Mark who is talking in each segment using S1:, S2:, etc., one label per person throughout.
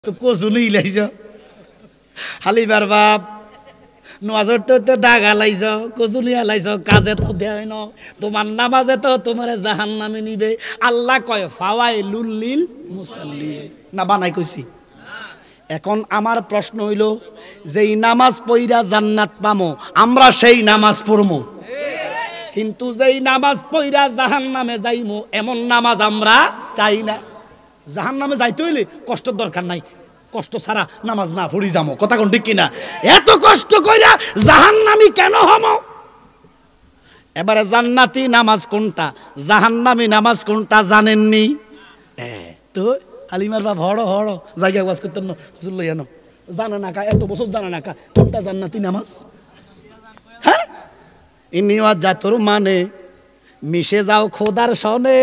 S1: তো কচুনি লাইছ হালিবার বাপ নজর তো দাগ হালাইছ কচুনি হালাইছ কাজে তো দেয় ন তোমার নামাজে তো তোমার জাহান নামে নিবে আল্লাহ কয় ফাওয়াই লুল্লিল মুসাল্লি না বানাই কইছি। এখন আমার প্রশ্ন হইল যেই নামাজ পইরা জান্নাত পামো আমরা সেই নামাজ পড়মু, কিন্তু যেই নামাজ পইরা জাহান নামে যাইমু এমন নামাজ আমরা চাই না। জাহান নামে যাইতে হইলে কষ্টের দরকার নাই, কষ্ট ছাড়া নামাজ না পড়ি যাবো, কথা কোন ঠিক কিনা? এত কষ্ট কইরা জাহান্নামী কেন হমো? এবারে জান্নাতি নামাজ কোনটা, জাহান্নামী নামাজ কোনটা জানেননি? তো হালিমার বাপ হড় হড় জায়গা ওয়াজ করতেন না হুজুর লইয়া নো জানে না কা, এত বছর জানে না কা কোনটা জান্নাতি নামাজ। হ্যাঁ ইনি ওয়াজ যা তোর মানে মিশে যাও খোদার সনে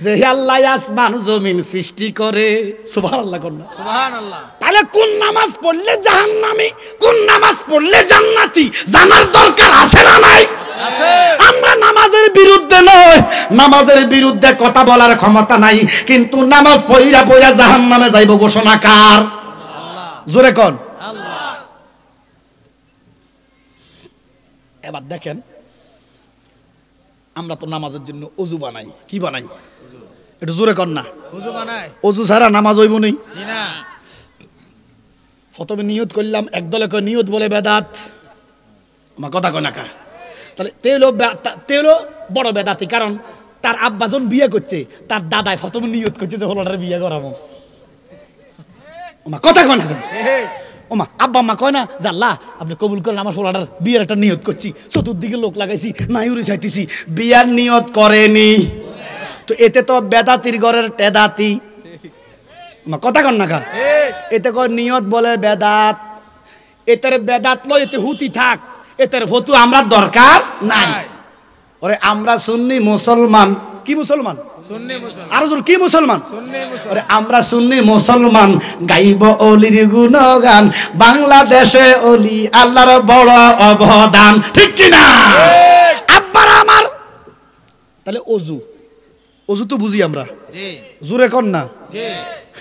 S1: যে আল্লাহ আসমান জমিন সৃষ্টি করে। সুবহানাল্লাহ কোন সুবহানাল্লাহ। তাহলে কোন নামাজ পড়লে জাহান্নামী, কোন নামাজ পড়লে জান্নাতি জানার দরকার আছে না নাই? আছে। আমরা নামাজের বিরুদ্ধে নয়, নামাজের বিরুদ্ধে কথা বলার ক্ষমতা নাই, কিন্তু নামাজ পড়া পড়া জাহান্নামে যাইব ঘোষণা কার? আল্লাহ। জোরে কোন আল্লাহ। এবার দেখেন আমরা তো নামাজের জন্য অজু বানাই, কি বানাই একটু জোরে কর না? অজু বানাই। অজু ছাড়া নামাজ হইব নি? জি না। প্রথমে নিয়ত করলাম, একদলে কয় নিয়ত বলে বেদাত, আমার কথা কয় না কা। তাহলে তেলো বড় বেদাতি, কারণ তার আব্বাজন বিয়ে করছে, তার দাদাই প্রথমে নিয়ত করছে যে হলোটার বিয়ে করাবো। আমার কথা কয় না কেন? ওমা আব্বা মা কয় না যে আল্লাহ আপনি কবুল করেন আমার ফলাটার বিয়ের একটা নিয়ত করছি, চতুর্দিকে লোক লাগাইছি নাইউরি চাইতেছি, বিয়ার নিয়ত করেনি, তো এতে তো বেদাতির ঘরের টেদাতি। কথা কন না কা, এতে কয় নিয়ত বলে বেদাত, এতের বেদাত লয় এতে হুতি থাক, এতের হতু আমরা দরকার নাই। ওরে আমরা সুন্নি মুসলমান, কি মুসলমান? সুন্নি মুসলমান। আর কি মুসলমান? সুন্নি মুসলমান। আমরা সুন্নি মুসলমান, গাইব অলির গুণগান, বাংলাদেশে অলি আল্লাহর বড় অবদান, ঠিক কি না? আব্বার আমার তাহলে অজু, অজু তো বুঝি আমরা, জি জোরে কর না? জি।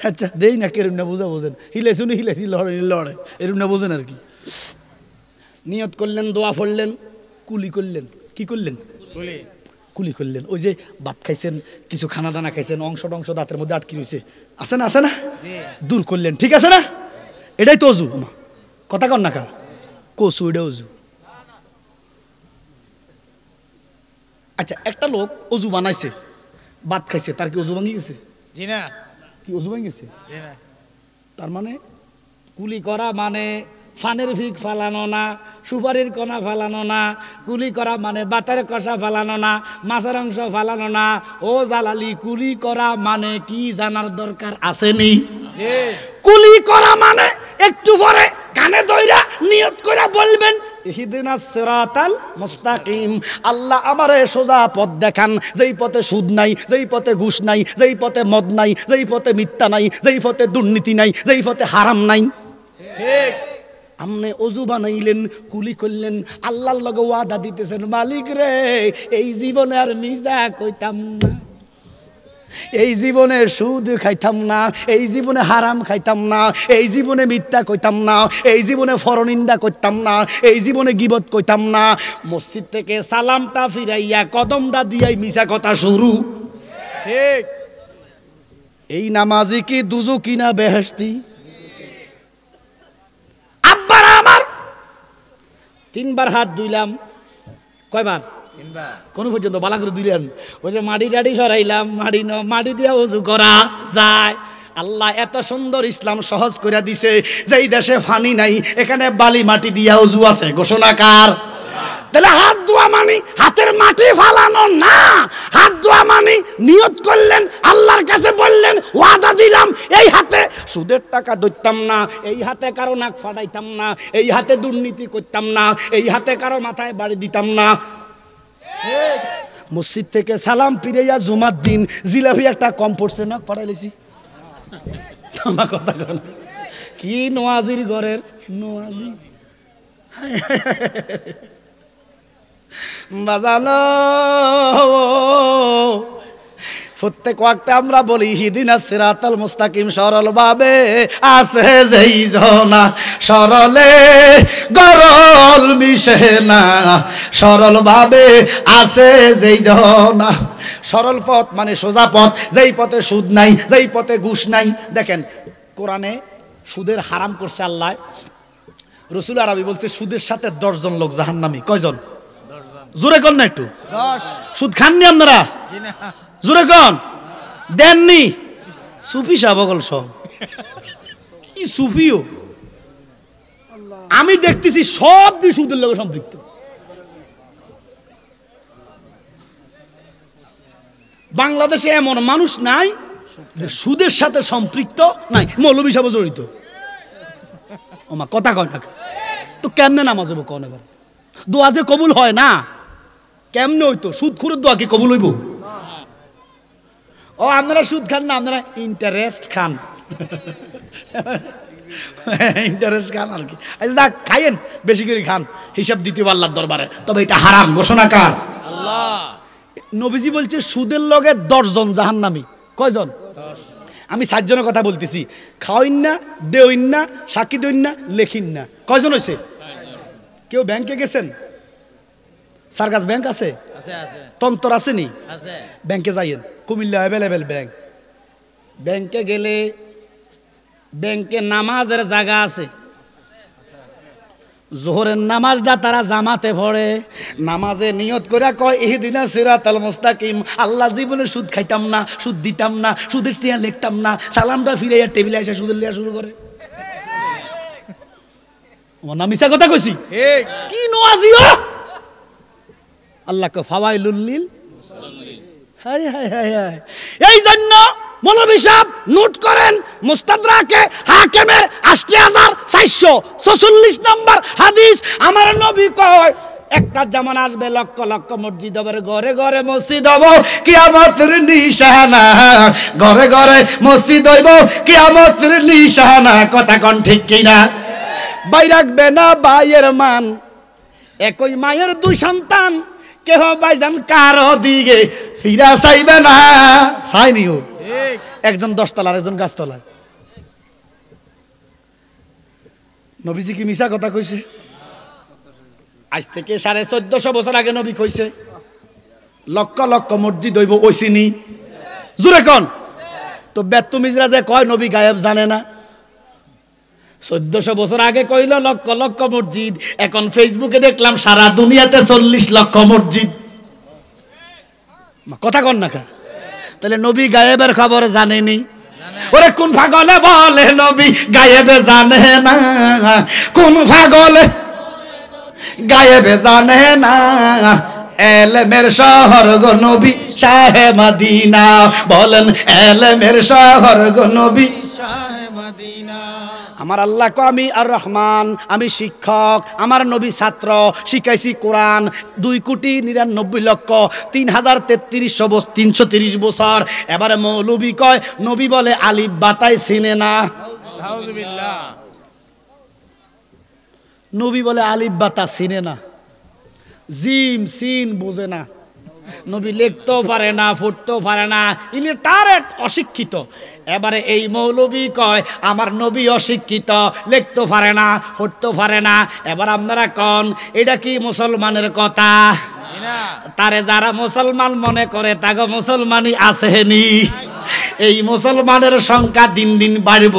S1: আচ্ছা দেই না কেরম না বুঝা বোঝেন, হিলাইছু নি হিলাইছি লড়ে লড়ে এরম না বোঝেন আর কি। নিয়ত করলেন, দোয়া পড়লেন, কুলি করলেন, কি করলেন? কুলি কুলি করলেন। ওই যে ভাত খাইছেন, কিছু খানা দানা খাইছেন, অংশ টংশ দাঁতের মধ্যে আটকে রয়েছে, আছে না? আছে না? দূর করলেন, ঠিক আছে না? এটাই তো অজু। কথা কন না কা, কসু এটা অজু। আচ্ছা একটা লোক অজু বানাইছে, ভাত খাইছে, তার কি অজু ভাঙি গেছে? জি না। কি অজু ভাঙি গেছে? জি না। তার মানে কুলি করা মানে ফানের ভিক ফালানো না, সুপারির কণা ফালানো না, কুলি করা মানে বাতার কষা ফালানো না, মাছের অংশ ফালানো না। ও জালালি, কুলি করা মানে কি জানার দরকার আসেনি? কুলি করা মানে একটু পরে কানে দইরা নিয়ত করে বলবেন ইহদিনাস সিরাতাল মুস্তাকিম, আল্লাহ আমারে সোজা পথ দেখান, যেই পথে সুদ নাই, যেই পথে ঘুষ নাই, যেই পথে মদ নাই, যেই পথে মিথ্যা নাই, যেই পথে দুর্নীতি নাই, যেই পথে হারাম নাই। ঠিক। আমনে অজু বানাইলেন, কুলি করলেন, আল্লাহর লগে ওয়াদা দিতেছেন, মালিক রে এই জীবনে আর মিজা কইতাম না, এই জীবনে সুদ খাইতাম না, এই জীবনে হারাম খাইতাম না, এই জীবনে মিথ্যা কইতাম না, এই জীবনে পরনিন্দা করতাম না, এই জীবনে গীবত কইতাম না। মসজিদ থেকে সালামটা ফিরাইয়া কদমটা দিয়াই মিছা কথা শুরু। ঠিক। এই নামাজি কি দুজকি না বেহেশতি? আব্বারা আমার তিনবার হাত ধুইলাম, কয়বার? কোন পর্যন্ত বালা করে দিলেন? ওই যে মাটি টাটি সরাইলাম, মাটি দিয়া অজু করা যায়। আল্লাহ এত সুন্দর ইসলাম সহজ করে দিছে, যেই দেশে পানি নাই এখানে বালি মাটি দিয়া অজু আছে, ঘোষণা কার? তাহলে হাত ধোয়া মানে হাতের মাটি ফালানো না, হাত ধোয়া মানে নিয়ত করলেন, আল্লাহর কাছে বললেন ওয়াদা দিলাম এই হাতে সুদের টাকা ধরতাম না, এই হাতে কারো নাক ফাটাইতাম না, এই হাতে দুর্নীতি করতাম না, এই হাতে কারো মাথায় বাড়ি দিতাম না। মসজিদ থেকে সালাম ফিরাইয়া জুমার দিন জিলাপি একটা কম পড়ছে না, পাঠাইলেছি। আমার কথা কন, কি নোয়াজির ঘরের নোয়াজি বাজানো প্রত্যেক ওয়াক্তে আমরা বলি ইহদিনাস সিরাতাল মুস্তাকিম, সরল ভাবে আছে যেই জনা, সরলে গরল মিশে না, সরল ভাবে আছে যেই জনা। সরল পথ মানে সোজা পথ, যেই পথে সুদ নাই, যেই পথে ঘুষ নাই। দেখেন কোরআনে সুদের হারাম করছে আল্লাহ। রসুল আরবি বলছে সুদের সাথে 10 জন লোক জাহান্নামী। কয়জন? জোরে কর না একটু।
S2: 10।
S1: সুদ খাননি আপনারা? জোরে কন। দেননি? সুফি সাবগল সব কি সুফিও, আমি দেখতেছি সব সুদের লোক সম্পৃক্ত। বাংলাদেশে এমন মানুষ নাই যে সুদের সাথে সম্পৃক্ত নাই। মৌলবী সাহেব জড়িত। ওমা কথা কয় না তো কেমনে নামাজ হবো কন? এবার দোয়া যে কবুল হয় না কেমনে হইতো? সুদ খুরের দোয়া কি কবুল হইব? ও আপনারা সুদ খান না, আপনারা ইন্টারেস্ট খান। ইন্টারেস্ট খান আর কি। যাক খাইয়েন, বেশি করে খান, হিসাব দিতে আল্লাহর দরবারে। তবে এটা হারাম ঘোষণা কার? আল্লাহ। নবীজি বলছে সুদের লগে 10 জন জাহান্নামী। কয়জন? 10। আমি 7 জনের কথা বলতেছি। খাওয়াইন না, দেওইন না, সাক্ষী দইন না, লেখিন না। কয়জন হয়েছে? কেউ ব্যাংকে গেছেন? সার্কাস ব্যাংক আছে? তন্তর আসেনি? ব্যাংকে যাইয়েন, কুমিল্লা অ্যাভেলেবেল ব্যাংক। ব্যাংকে গেলে ব্যাংকে নামাজের জায়গা আছে। জোহরের নামাজটা তারা জামাতে পড়ে। নামাজে নিয়ত করে কয় ইহদিনাস সিরাতাল মুস্তাকিম, আল্লাহ জীবনে সুদ খাইতাম না, সুদ দিতাম না, সুদের টিয়া লিখতাম না। সালামটা ফিরে টেবিলে এসে সুদের লিয়া শুরু করে। আমার নাম মিছা কথা কইছি? কি নওয়াজিও আল্লাহকে ফাওয়াইলুল লিল মুসাল্লিন। হায় হায় হায় হায়। এই জন্য মৌলভী সাহেব নোট করেন, মুস্তাদরাকে হাকিমের ৮৪৪৪ নম্বর হাদিস। আমার নবী কয় একটা জামান আসবে, লক্ষ লক্ষ মসজিদ হবে, ঘরে ঘরে মসজিদ হবে, কিয়ামতের নিশানা। ঘরে ঘরে মসজিদ হইব, কিয়ামতের নিশানা। কথা কোন ঠিক কিনা? ভাই রাখবে না ভাইয়ের মান, একই মায়ের 2 সন্তান, কেহ ভাইজান কারো দিকে ফিরা চাইবে না। চাইনিও, একজন 10 তলা, একজন গাছতলায়। নবীজি কি মিছা কথা কইছে? আজ থেকে 1450 বছর আগে নবী কইছে লক্ষ লক্ষ মসজিদ হইব, ওইসিনি? জুরে কোন। তো বেতুমিজরা যে কয় নবী গায়েব জানে না, 1400 বছর আগে কইল লক্ষ লক্ষ মসজিদ, এখন ফেসবুকে দেখলাম সারা দুনিয়াতে 40 লক্ষ মসজিদ। কথা কন না কা? তাহলে নবী গায়েবের খবর জানেনি? ওরে কোন পাগলে বলে নবী গায়েবে জানে না? কোন পাগলে গায়েবে জানে না? এলেমের শহর গো নবী শাহে মদিনা। বলেন এলেমের শহর গো নবী শাহে মদিনা। আমার আল্লাহ কো আমি আর রহমান, আমি শিক্ষক, আমার নবী ছাত্র, শিখাইছি কোরআন 2,93,03,33 বছর। এবারে মৌলবী কয় নবী বলে আলিফ বাতাই চিনে না। নাউজুবিল্লাহ। নবী বলে আলিফ বাতা চিনে না, জিম সিন বোঝে না, নবী লিখতেও পারে না, পড়তেও পারে না, ইলিটারেট, অশিক্ষিত। এবারে এই মৌলবী কয় আমার নবী অশিক্ষিত, লিখতেও পারে না, পড়তেও পারে না। এবার আপনারা কন এটা কি মুসলমানের কথা? তারে যারা মুসলমান মনে করে তাকে মুসলমানই আসেনি। এই মুসলমানের সংখ্যা দিন দিন বাড়ব।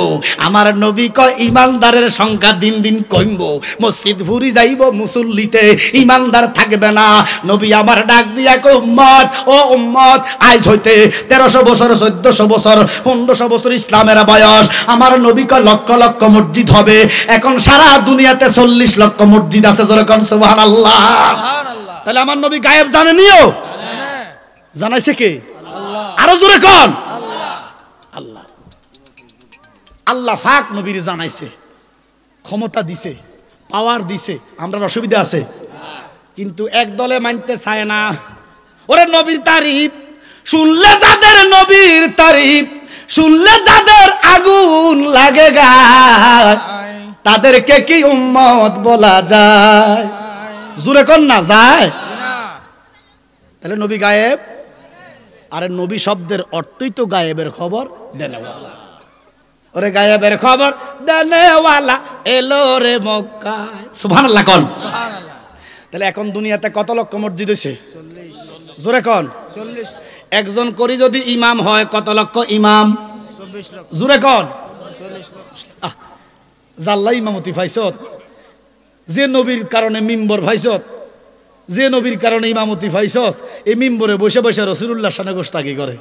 S1: আমার নবী কয় ইমানদারের সংখ্যা দিন দিন কমব। মসজিদ ভরি যাইব, মুসল্লিতে ইমানদার থাকবে না। নবী আমার ডাক দিয়া কয় উম্মত, ও উম্মত, আজ হইতে 1300 বছর, 1400 বছর, 1500 বছর ইসলামের বয়স। আমার নবী কয় লক্ষ লক্ষ মসজিদ হবে। এখন সারা দুনিয়াতে 40 লক্ষ মসজিদ আছে। যেরকম সুবহানাল্লাহ। তাহলে আমার নবী গায়েব জানেনিও? জানাইছে কে? আরো জোরে কোন? আল্লাহ। আল্লাহ পাক নবীর জানাইছে, ক্ষমতা দিছে, পাওয়ার দিছে। আমরা অসুবিধা আছে, কিন্তু এক দলে মানতে চায় না। ওরে নবীর তারিফ শুনলে যাদের, নবীর তারিফ শুনলে যাদের আগুন লাগে গায়, তাদেরকে কি উম্মত বলা যায়? জোরে কোন না যায়? তাহলে নবী গায়েব? আরে নবী শব্দের অর্থই তো গায়েবের খবর দেনেওয়ালা। ওরে গায়েবের খবর দেনেওয়ালা এলো রে মক্কায়, সুবহানাল্লাহ কোন। তাহলে এখন দুনিয়াতে কত লক্ষ মসজিদ হয়েছে? জোরে কোন। একজন করি যদি ইমাম হয় কত লক্ষ ইমাম? জোরে কোন। জাল্লা ইমামতি ভাইছত, যে নবীর কারণে মিম্বর ভাইছত, যে নবীর কারণে ইমামতি ভাইছস, এই মিম্বরে বসে বসে রাসূলুল্লাহ শানে গোস্তাকি করে,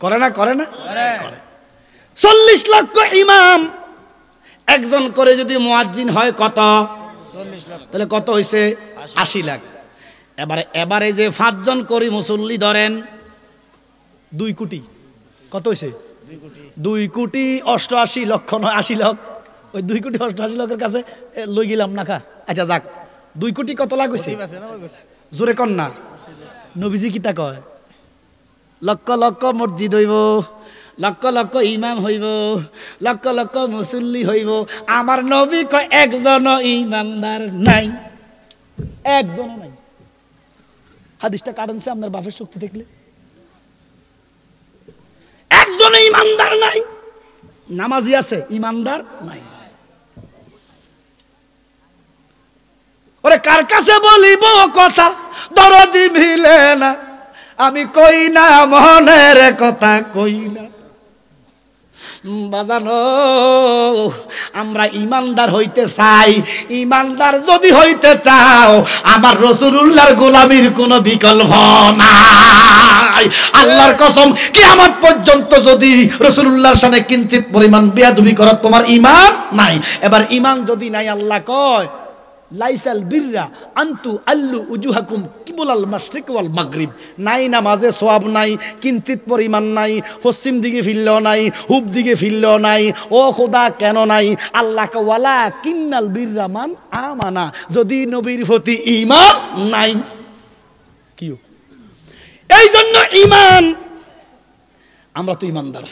S1: করে না? করে না? করে। 40 লক্ষ ইমাম একজন করে যদি মুয়াজ্জিন হয় কত? 40 লাখ। তাহলে কত হইছে? 80 লাখ। এবারে যে 5 জন করি মুসল্লি ধরেন 2 কোটি, কত হইছে? 2 কোটি 88 লক্ষ নয় 80 লাখ। ওই 2 কোটি 88 লক্ষের কাছে লই গেলাম না খা। আচ্ছা যাক, 2 কোটি কত লাখ হইছে? জোরে কন না। নবীজি কিতা কয়? লক্ষ লক্ষ মসজিদ হইব, লক্ষ লক্ষ ইমাম হইব, লক্ষ লক্ষ মুসল্লি হইব, আমার নবী কয় একজনও ইমানদার নাই, একজনও নাই। হাদিসটা কারণছে আপনার বাপের শক্তি দেখলে, একজনও ইমানদার নাই। নামাজি আছে, ইমানদার নাই। ওরে কার কাছে বলিব কথা দরদি মিলে না, আমি কই না মনের কথা কই না। বাজানো, আমরা ইমানদার হইতে চাই। ইমানদার যদি হইতে চাও, আমার রাসূলুল্লাহর গোলামির কোনো বিকল্প নাই। আল্লাহর কসম, কিয়ামত পর্যন্ত যদি রাসূলুল্লাহর শানে কিঞ্চিত পরিমাণ বেয়াদবি করো, তোমার ঈমান নাই। এবার ঈমান যদি নাই, আল্লাহ কয় লাইসাল বিররা আনতু আল্লু উজুহাকুম কিবলাল মাশরিক ওয়াল মাগরিব। নাই নামাজে সওয়াব নাই, কিঞ্চিত পরিমাণ নাই, পশ্চিম দিকে ফিরলেও নাই, পূব দিকে ফিরলেও নাই। ও খোদা কেন নাই? আল্লাহ কে ওয়ালা কিন্নাল বিররা মান আমানা, যদি নবীর প্রতি ঈমান নাই। কি এই জন্য ঈমান, আমরা তো ঈমানদার।